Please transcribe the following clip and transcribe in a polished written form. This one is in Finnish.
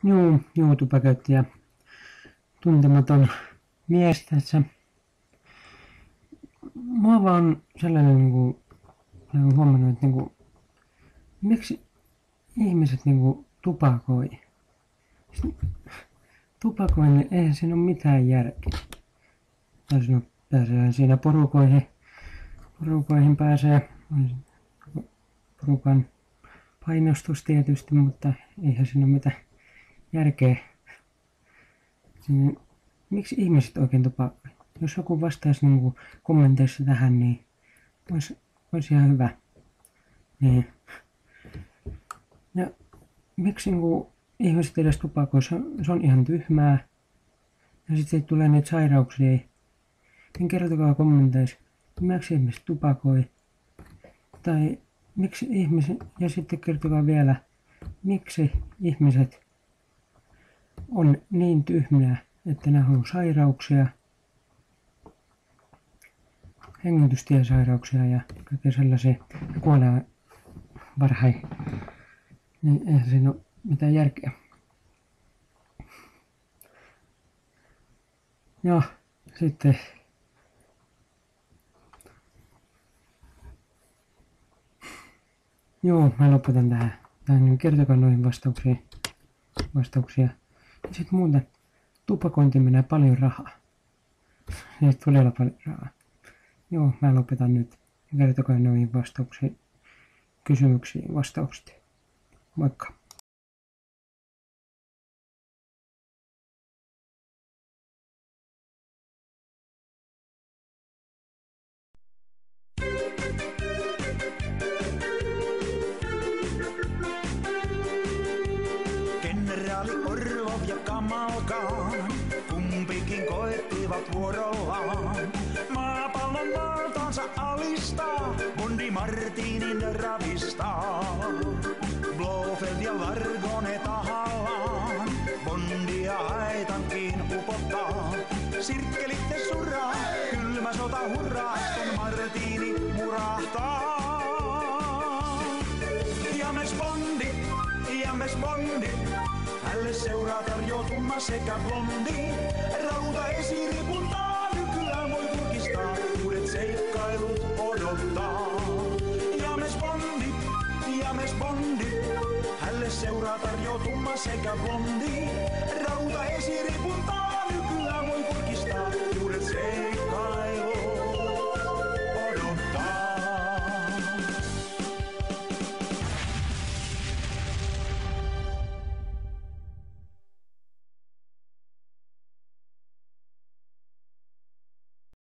Juu, tupakoitsija. Tuntematon mies tässä. Mä oon vaan sellainen huomannut, että miksi ihmiset tupakoi. Tupakoinnin, eihän siinä ole mitään järkeä. Pääsee siinä porukoihin pääsee. Porukan painostus tietysti, mutta eihän siinä ole mitään järkeä. Miksi ihmiset oikein tupakoi? Jos joku vastaisi kommenteissa tähän, niin olisi ihan hyvä. Niin. Ja miksi ihmiset edes tupakoi? Se on ihan tyhmää. Ja sitten tulee niitä sairauksia. Niin kertokaa kommenteissa, miksi ihmiset tupakoi. Tai miksi ihmiset, ja sitten kertokaa vielä, miksi ihmiset on niin tyhmiä, että ne haluaa sairauksia, hengitystiesairauksia ja kaikkea sellaisia, ja kuolee varhain. Niin eihän siinä ole mitään järkeä. Ja sitten mä lopetan tähän. Tai kertokaa noihin vastauksia. Ja sitten muuten, tupakointi menee paljon rahaa. Ja todella paljon rahaa. Mä lopetan nyt. Kertokaa noihin kysymyksiin vastaukset. Moikka. Kenraali Orlov ja Kamalkaan, kumpikin koettivat vuorollaan maapallon valtaansa alistaa, Bondi Martinin ravistaa. Blofeld ja Vargone tahallaan, Bondia haitankin upottaa. Sirkkelitte suraa, kylmä sota hurraa, Aston Martini murahtaa. James Bondi, hälle seuraa tarjoutumma sekä blondi. Rautaesiripuntaa nykyään voi kurkistaa, uudet seikkailut odottaa. James Bondi, hälle seuraa tarjoutumma sekä blondi. Rautaesiripuntaa nykyään voi kurkistaa, uudet seikkailut.